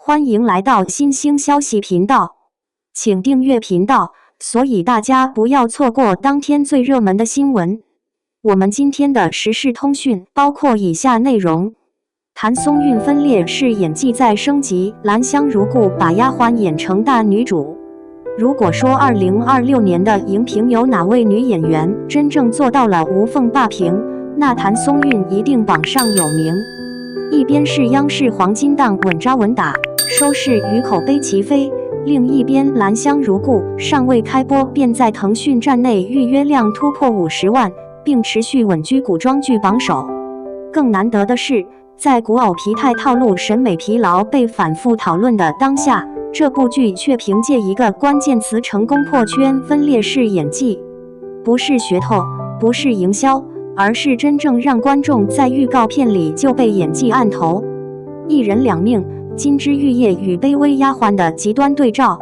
歡迎來到新星消息頻道，請訂閱頻道，所以大家不要錯過當天最熱門的新聞。我們今天的時事通訊包括以下內容：譚松韻分裂式演技再升級，蘭香如故把丫鬟演成大女主。如果說2026年的熒屏有哪位女演員真正做到了無縫霸屏，那譚松韻一定榜上有名。一邊是央視黃金檔穩紮穩打，收視與口碑齊飛，另一邊蘭香如故尚未開播便在騰訊站內預約量突破50萬，並持續穩居古裝劇榜首。更難得的是，在古偶疲態套路審美疲勞被反覆討論的當下，這部劇卻憑借一個關鍵詞成功破圈，分裂式演技。不是噱頭，不是營銷，而是真正讓觀眾在預告片裡就被演技按頭。一人兩命，金枝玉葉與卑微丫鬟的極端對照。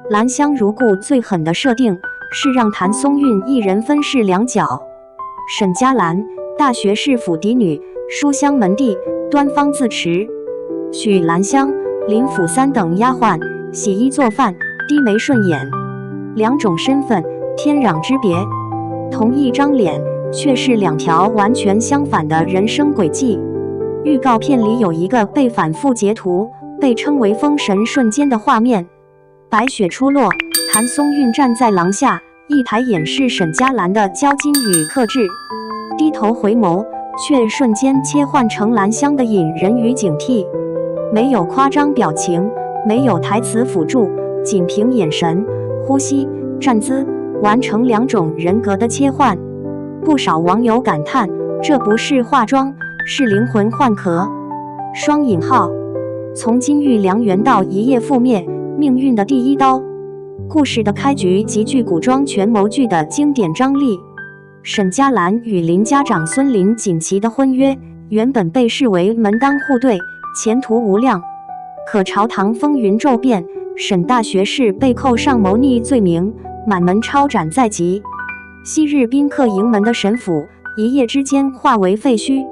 蘭香如故最狠的設定是讓譚松韻一人分飾兩角。沈佳蘭，大學士府嫡女，書香門第，端方自持；許蘭香，林府三等丫鬟，洗衣做飯，低眉順眼。兩種身份，天壤之別，同一張臉，卻是兩條完全相反的人生軌跡。預告片裡有一個被反覆截圖，被稱為封神瞬間的畫面。白雪初落，譚松韻站在廊下，一抬眼是沈佳蘭的驕矜與克制，低頭回眸，卻瞬間切換成蘭香的隱忍與警惕。沒有誇張表情，沒有台詞輔助，僅憑眼神、呼吸、站姿，完成兩種人格的切換。不少網友感嘆，這不是化妝，是靈魂換殼。雙引號，從金玉良緣到一夜覆滅，命運的第一刀。故事的開局極具古裝權謀劇的經典張力。沈佳蘭與林家長孫林錦旗的婚約，原本被視為門當戶對，前途無量。可朝堂風雲驟變，沈大學士被扣上謀逆罪名，滿門抄斬在即。昔日賓客盈門的沈府，一夜之間化為廢墟。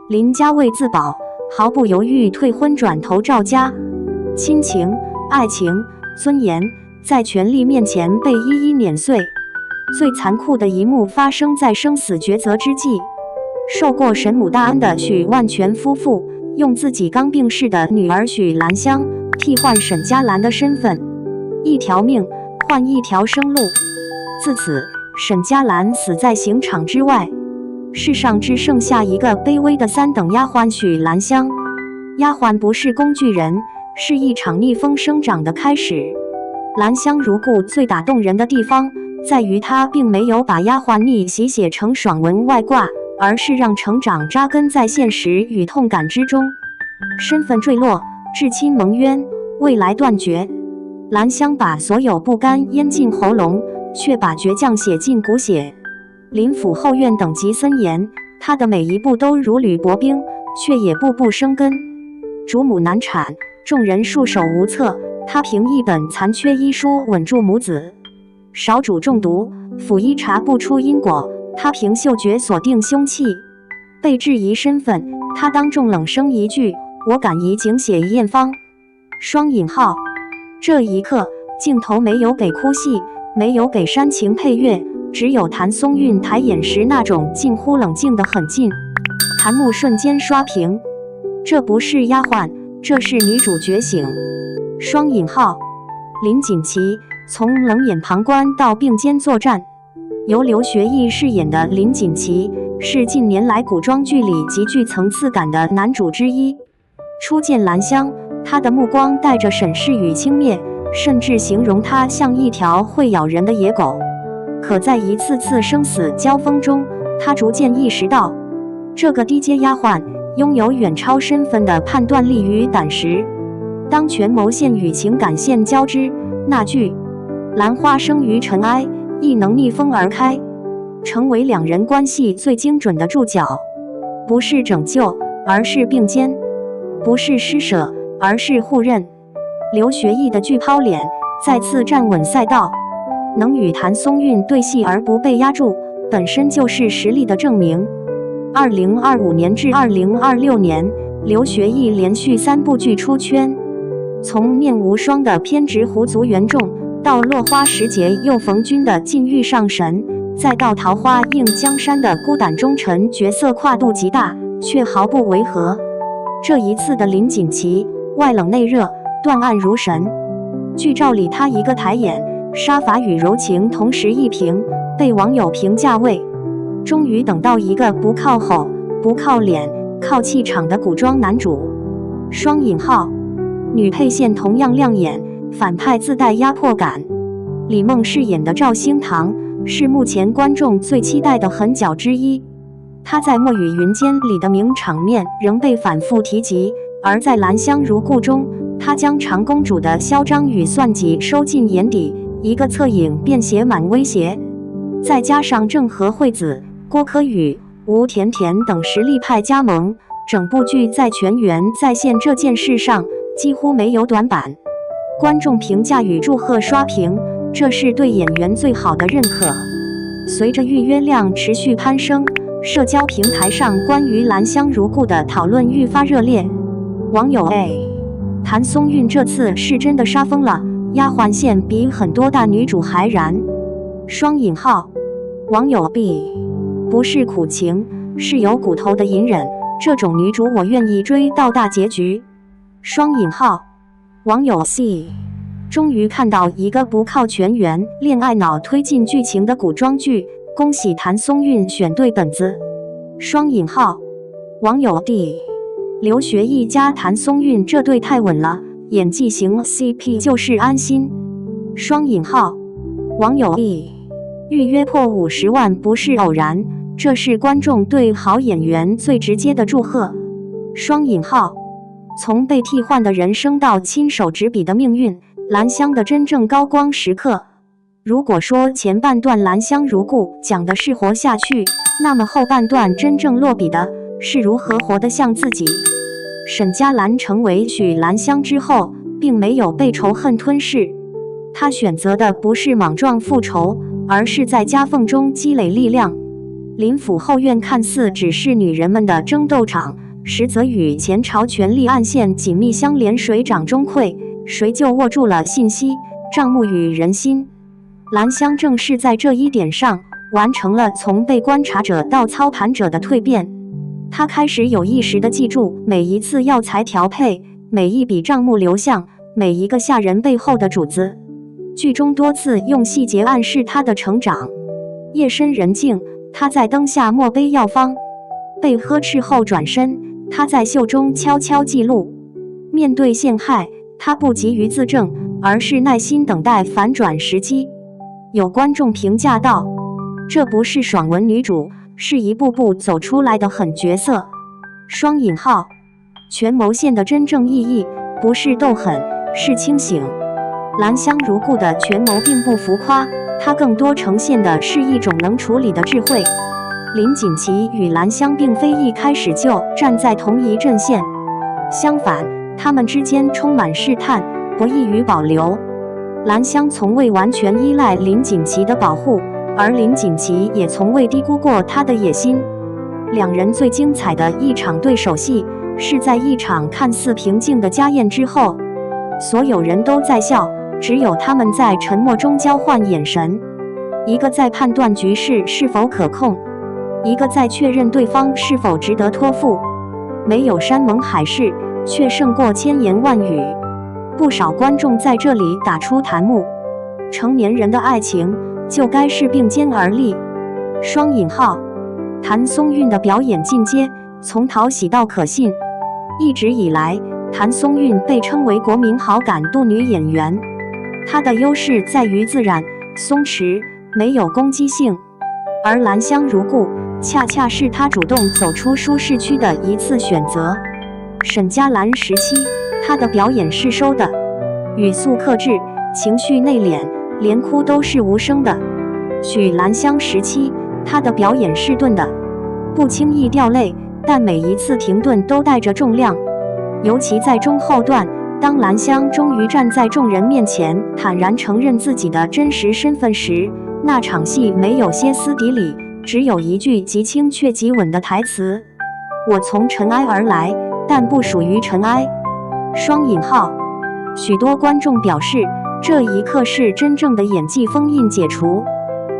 林家為自保，毫不猶豫退婚，轉投趙家。親情、愛情、尊嚴，在權力面前被一一碾碎。最殘酷的一幕發生在生死抉擇之際，受過神母大恩的許萬全夫婦，用自己剛病逝的女兒許蘭香替換沈佳蘭的身份，一條命換一條生路。自此，沈佳蘭死在刑場之外，世上只剩下一個卑微的三等丫鬟許蘭香。丫鬟不是工具人，是一場逆風生長的開始。蘭香如故最打動人的地方，在於她並沒有把丫鬟逆襲寫成爽文外掛，而是讓成長扎根在現實與痛感之中。身份墜落，至親蒙冤，未來斷絕。蘭香把所有不甘嚥進喉嚨，卻把倔強寫進骨血。林府後院等級森嚴，她的每一步都如履薄冰，卻也步步生根。主母難產，眾人束手無策，她憑一本殘缺醫書穩住母子。少主中毒，府醫查不出因果，她憑嗅覺鎖定兇器。被質疑身份，她當眾冷聲一句：“我敢以警寫一驗方。”雙引號。這一刻，鏡頭沒有給哭戲，沒有給煽情配樂，只有譚松韻抬眼時那種近乎冷靜的狠勁。彈幕瞬間刷屏，這不是丫鬟，這是女主覺醒。雙引號。林錦旗從冷眼旁觀到並肩作戰，由劉學義飾演的林錦旗是近年來古裝劇裡極具層次感的男主之一。初見蘭香，他的目光帶着審視與輕蔑，甚至形容他像一條會咬人的野狗。可在一次次生死交鋒中，他逐漸意識到，這個低階丫鬟擁有遠超身份的判斷力與膽識。當權謀線與情感線交織，那句“蘭花生於塵埃，亦能逆風而開”，成為兩人關係最精準的注腳。不是拯救，而是並肩；不是施捨，而是互認。劉學義的巨拋臉再次站穩賽道，能與譚松韻對戲而不被壓住，本身就是實力的證明。2025年至2026年，劉學義連續3部劇出圈。從面無雙的偏執胡族元仲，到落花時節又逢君的禁欲上神，再到桃花映江山的孤膽忠臣，角色跨度極大，卻毫不違和。這一次的林錦棋，外冷內熱，斷案如神。劇照裡他一個抬眼，殺伐與柔情同時一平，被網友評價為終於等到一個不靠吼、不靠臉、靠氣場的古裝男主。雙引號，女配線同樣亮眼，反派自帶壓迫感。李夢飾演的趙星堂是目前觀眾最期待的狠角之一。她在《墨雨雲間》裡的名場面仍被反覆提及，而在《蘭香如故》中，她將長公主的囂張與算計收進眼底，一個側影便寫滿威脅。再加上鄭和惠子、郭柯宇、吳甜甜等實力派加盟，整部劇在全員在線這件事上幾乎沒有短板。觀眾評價與祝賀刷屏，這是對演員最好的認可。隨着預約量持續攀升，社交平台上關於《蘭香如故》的討論愈發熱烈。網友 A： 譚松韻這次是真的殺瘋了，丫鬟線比很多大女主還燃。雙引號。網友 B： 不是苦情，是有骨頭的隱忍，這種女主我願意追到大結局。雙引號。網友 C： 終於看到一個不靠全員戀愛腦推進劇情的古裝劇，恭喜譚松韻選對本子。雙引號。網友 D： 劉學義加譚松韻這對太穩了，演技型 CP 就是安心。雙引號。網友 E： 預約破50萬不是偶然，這是觀眾對好演員最直接的祝賀。雙引號。從被替換的人生到親手執筆的命運，蘭香的真正高光時刻。如果說前半段蘭香如故講的是活下去，那麼後半段真正落筆的是如何活得像自己。沈佳蘭成為許蘭香之後，並沒有被仇恨吞噬，她選擇的不是莽撞復仇，而是在夾縫中積累力量。林府後院看似只是女人們的爭鬥場，實則與前朝權力暗線緊密相連，誰掌中潰，誰就握住了信息，帳幕與人心。蘭香正是在這一點上完成了從被觀察者到操盤者的蛻變。他開始有意識地記住每一次藥材調配，每一筆賬目流向，每一個下人背後的主子。劇中多次用細節暗示他的成長。夜深人靜，他在燈下默背藥方；被呵斥後轉身，他在袖中悄悄記錄。面對陷害，他不急於自證，而是耐心等待反轉時機。有觀眾評價道：這不是爽文女主，是一步步走出來的狠角色。雙引號。權謀線的真正意義不是鬥狠，是清醒。蘭香如故的權謀並不浮誇，它更多呈現的是一種能處理的智慧。林錦棋與蘭香並非一開始就站在同一陣線，相反，他們之間充滿試探，博弈與保留。蘭香從未完全依賴林錦棋的保護，而林錦棋也從未低估過他的野心。兩人最精彩的一場對手戲，是在一場看似平靜的家宴之後，所有人都在笑，只有他們在沉默中交換眼神，一個在判斷局勢是否可控，一個在確認對方是否值得托付。沒有山盟海誓，卻勝過千言萬語。不少觀眾在這裡打出彈幕：成年人的愛情就該是並肩而立。雙引號。譚松韻的表演進階，從討喜到可信。一直以來，譚松韻被稱為國民好感度女演員。她的優勢在於自然、鬆弛，沒有攻擊性。而蘭香如故，恰恰是她主動走出舒適區的一次選擇。沈佳蘭時期，她的表演是收的，語速克制，情緒內斂，連哭都是無聲的。許蘭香時期，她的表演是鈍的，不輕易掉淚，但每一次停頓都帶着重量。尤其在中後段，當蘭香終於站在眾人面前，坦然承認自己的真實身份時，那場戲沒有歇斯底里，只有一句極輕卻極穩的台詞：我從塵埃而來，但不屬於塵埃。雙引號。許多觀眾表示，這一刻是真正的演技封印解除。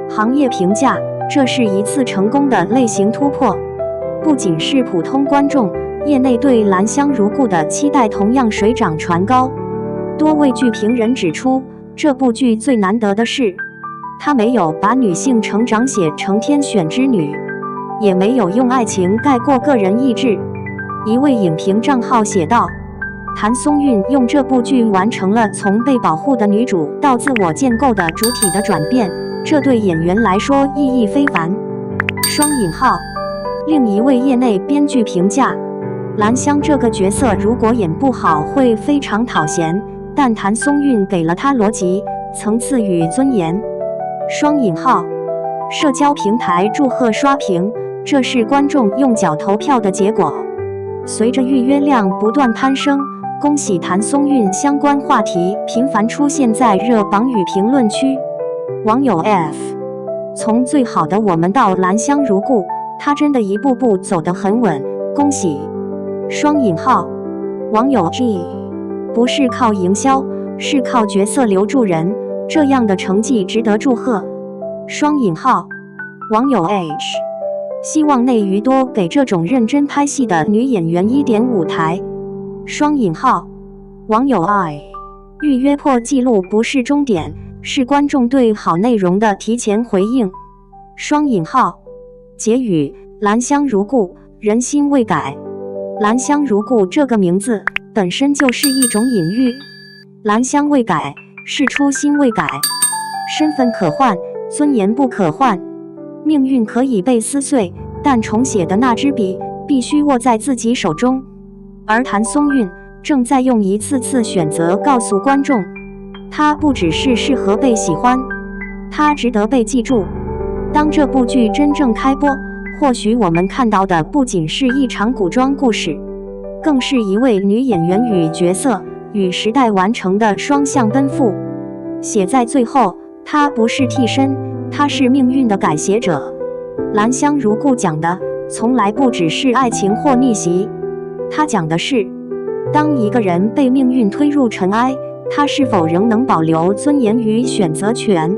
行業評價，這是一次成功的類型突破。不僅是普通觀眾，業內對《蘭香如故》的期待同樣水漲船高。多位劇評人指出，這部劇最難得的是，它沒有把女性成長寫成天選之女，也沒有用愛情蓋過個人意志。一位影評賬號寫道，譚松韻用這部劇完成了從被保護的女主到自我建構的主體的轉變，這對演員來說意義非凡。雙引號。另一位業內編劇評價，蘭香這個角色如果演不好會非常討嫌，但譚松韻給了她邏輯、層次與尊嚴。雙引號。社交平台祝賀刷屏，這是觀眾用腳投票的結果。隨着預約量不斷攀升，恭喜譚松韻相關話題頻繁出現在熱榜與評論區。網友 F， 從最好的我們到蘭香如故，他真的一步步走得很穩，恭喜。雙引號。網友 G， 不是靠營銷，是靠角色留住人，這樣的成績值得祝賀。雙引號。網友 H， 希望內娛多給這種認真拍戲的女演員一點舞台。雙引號。網友 I， 預約破紀錄不是終點，是觀眾對好內容的提前回應。雙引號。結語：蘭香如故，人心未改。蘭香如故這個名字本身就是一種隱喻。蘭香未改，是初心未改。身份可換，尊嚴不可換。命運可以被撕碎，但重寫的那支筆必須握在自己手中。而譚松韻正在用一次次選擇告訴觀眾，她不只是適合被喜歡，她值得被記住。當這部劇真正開播，或許我們看到的不僅是一場古裝故事，更是一位女演員與角色與時代完成的雙向奔赴。寫在最後，她不是替身，她是命運的改寫者。蘭香如故講的從來不只是愛情或逆襲，她講的是，當一個人被命運推入塵埃，他是否仍能保留尊嚴與選擇權？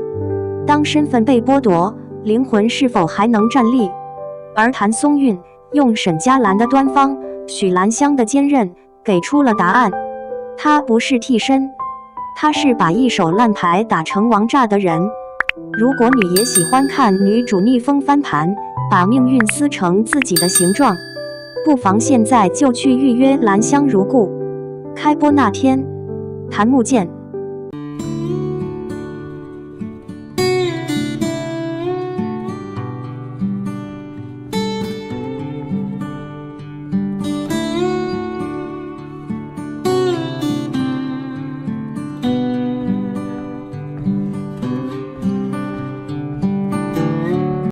當身份被剝奪，靈魂是否還能站立？而譚松韻用沈佳蘭的端方、許蘭香的堅韌，給出了答案。他不是替身，他是把一手爛牌打成王炸的人。如果你也喜歡看女主逆風翻盤，把命運撕成自己的形狀，不妨現在就去預約《蘭香如故》。開播那天，彈幕見。